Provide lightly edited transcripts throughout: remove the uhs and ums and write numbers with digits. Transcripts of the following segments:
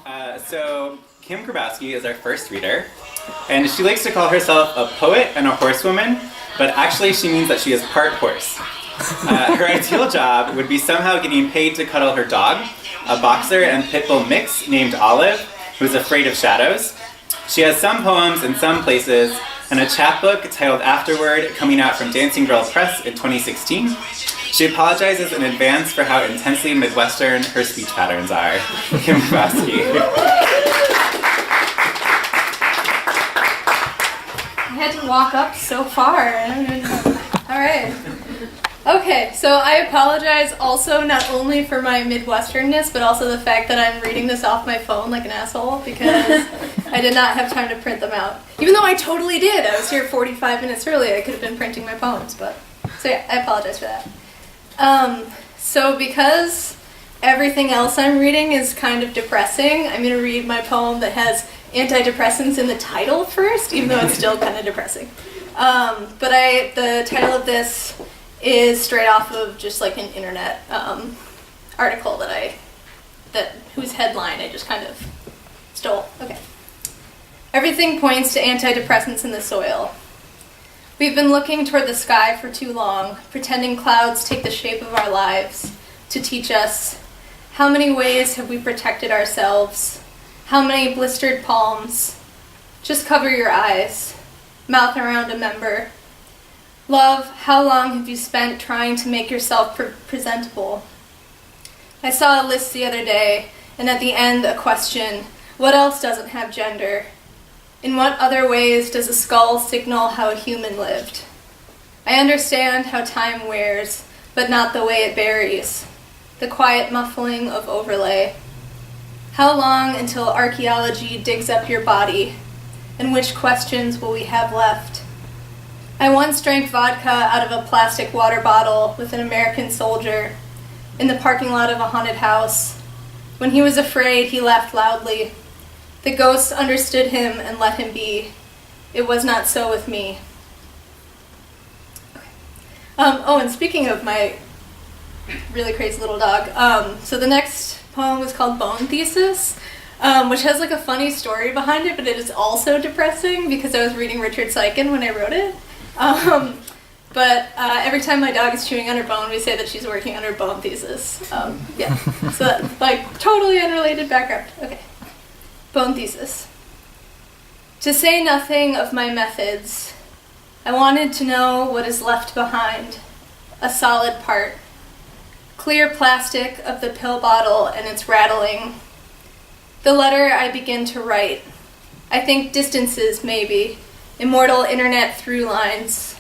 So Kim Grabowski is our first reader, and she likes to call herself a poet and a horsewoman, but actually she means that she is part horse. Her ideal job would be somehow getting paid to cuddle her dog, a boxer and pit bull mix named Olive, who's afraid of shadows. She has some poems in some places, and a chapbook titled Afterward coming out from Dancing Girl Press in 2016. She apologizes in advance for how intensely Midwestern her speech patterns are. Kim Grabowski. I had to walk up so far. All right. Okay, so I apologize also not only for my Midwesternness, but also the fact that I'm reading this off my phone like an asshole because I did not have time to print them out. Even though I totally did. I was here 45 minutes early. I could have been printing my poems, but... So yeah, I apologize for that. So because everything else I'm reading is kind of depressing, I'm going to read my poem that has antidepressants in the title first, even though it's still kind of depressing. But the title of this is straight off of just like an internet article whose headline I just kind of stole. Okay. Everything points to antidepressants in the soil. We've been looking toward the sky for too long, pretending clouds take the shape of our lives to teach us how many ways have we protected ourselves, how many blistered palms. Just cover your eyes, mouth around a member. Love, how long have you spent trying to make yourself presentable? I saw a list the other day, and at the end a question, what else doesn't have gender? In what other ways does a skull signal how a human lived? I understand how time wears, but not the way it buries. The quiet muffling of overlay. How long until archaeology digs up your body? And which questions will we have left? I once drank vodka out of a plastic water bottle with an American soldier in the parking lot of a haunted house. When he was afraid, he laughed loudly. The ghosts understood him and let him be. It was not so with me. Okay. And speaking of my really crazy little dog, so the next poem was called Bone Thesis, which has like a funny story behind it, but it is also depressing because I was reading Richard Seiken when I wrote it. But every time my dog is chewing on her bone, we say that she's working on her bone thesis. Yeah, so that's like totally unrelated background. Okay. Bone Thesis. To say nothing of my methods, I wanted to know what is left behind, a solid part. Clear plastic of the pill bottle and its rattling. The letter I begin to write. I think distances, maybe. Immortal internet through lines.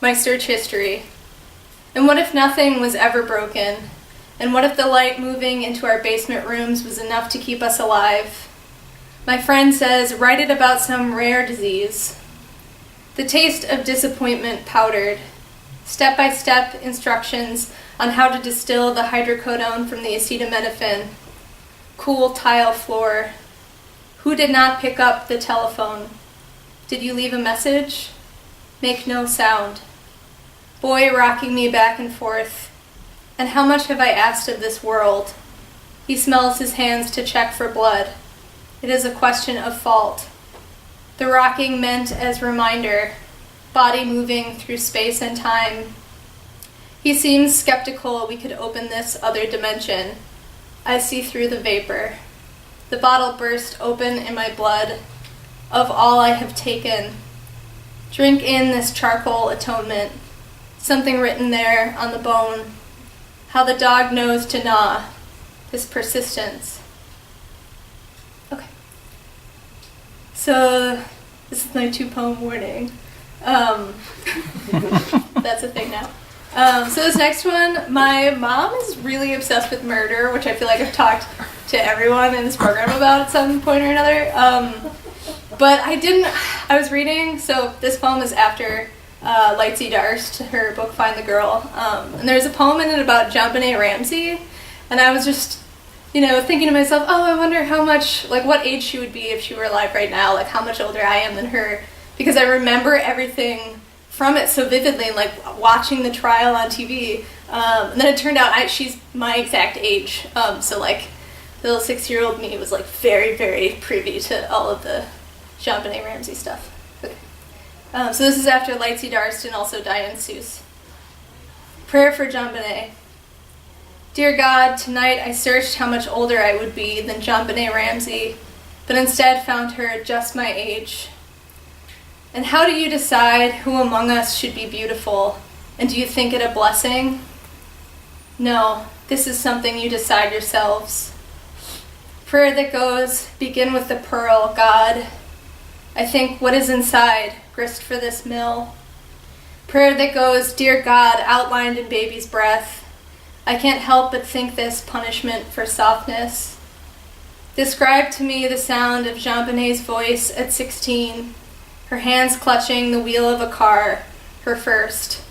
My search history. And what if nothing was ever broken? And what if the light moving into our basement rooms was enough to keep us alive? My friend says, write it about some rare disease. The taste of disappointment powdered. Step-by-step instructions on how to distill the hydrocodone from the acetaminophen. Cool tile floor. Who did not pick up the telephone? Did you leave a message? Make no sound. Boy rocking me back and forth. And how much have I asked of this world? He smells his hands to check for blood. It is a question of fault. The rocking meant as reminder, body moving through space and time. He seems skeptical we could open this other dimension. I see through the vapor. The bottle burst open in my blood. Of all I have taken. Drink in this charcoal atonement. Something written there on the bone. How the dog knows to gnaw. This persistence. So, this is my 2-poem warning. That's a thing now. So this next one, my mom is really obsessed with murder, which I feel like I've talked to everyone in this program about at some point or another. But I was reading, so this poem is after Lightsey Darst, her book Find the Girl. And there's a poem in it about JonBenet Ramsey, and I was just thinking to myself, oh, I wonder how much, what age she would be if she were alive right now, how much older I am than her, because I remember everything from it so vividly, and, watching the trial on TV, and then it turned out she's my exact age, so, the little 6-year-old me was like very, very privy to all of the JonBenet Ramsey stuff. Okay. So this is after Lightsey Darst and also Diane Seuss. Prayer for JonBenet. Dear God, tonight I searched how much older I would be than JonBenet Ramsey, but instead found her just my age. And how do you decide who among us should be beautiful? And do you think it a blessing? No, this is something you decide yourselves. Prayer that goes, begin with the pearl, God. I think, what is inside, grist for this mill? Prayer that goes, dear God, outlined in baby's breath. I can't help but think this punishment for softness. Describe to me the sound of JonBenet's voice at 16, her hands clutching the wheel of a car, her first.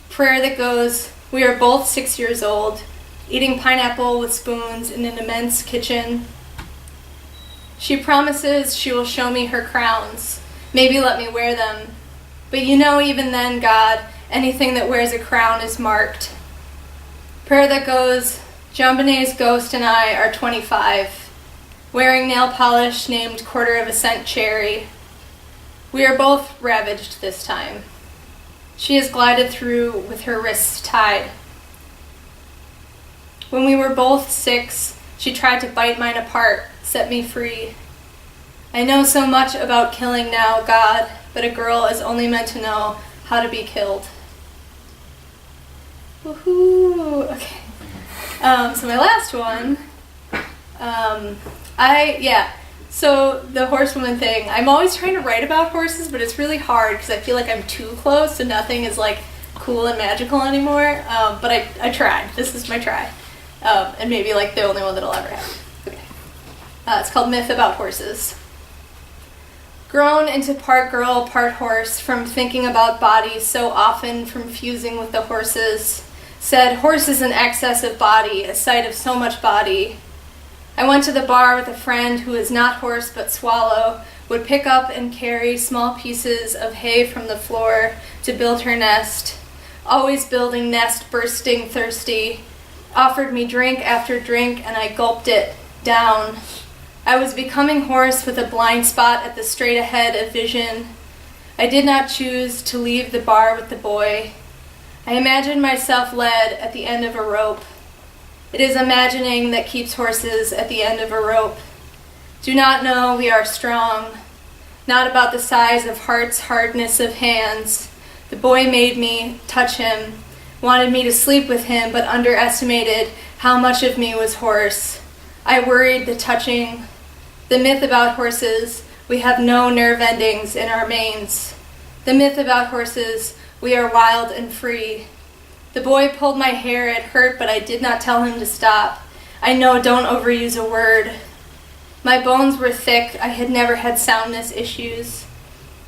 Prayer that goes, we are both 6 years old, eating pineapple with spoons in an immense kitchen. She promises she will show me her crowns, maybe let me wear them. But you know, even then, God, anything that wears a crown is marked. Prayer that goes, JonBenet's ghost and I are 25, wearing nail polish named 1/4 cent cherry. We are both ravaged this time. She has glided through with her wrists tied. When we were both 6, she tried to bite mine apart, set me free. I know so much about killing now, God, but a girl is only meant to know how to be killed. Woohoo! Okay. So my last one, So the horsewoman thing, I'm always trying to write about horses, but it's really hard because I feel like I'm too close, so nothing is like cool and magical anymore. But I tried. This is my try, and maybe like the only one that I'll ever have. Okay. It's called Myth About Horses. Grown into part girl, part horse, from thinking about bodies so often, from fusing with the horses, said horse is an excess of body, a sight of so much body. I went to the bar with a friend who is not horse but swallow, would pick up and carry small pieces of hay from the floor to build her nest, always building nest, bursting thirsty, offered me drink after drink and I gulped it down. I was becoming hoarse with a blind spot at the straight ahead of vision. I did not choose to leave the bar with the boy. I imagined myself led at the end of a rope. It is imagining that keeps horses at the end of a rope. Do not know we are strong, not about the size of hearts, hardness of hands. The boy made me touch him, wanted me to sleep with him, but underestimated how much of me was horse. I worried the touching. The myth about horses, we have no nerve endings in our manes. The myth about horses, we are wild and free. The boy pulled my hair, it hurt, but I did not tell him to stop. I know, don't overuse a word. My bones were thick, I had never had soundness issues.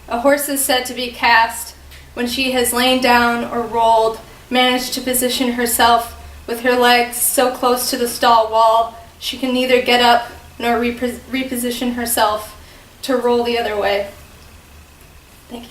A horse is said to be cast when she has lain down or rolled, managed to position herself with her legs so close to the stall wall she can neither get up nor reposition herself to roll the other way. Thank you.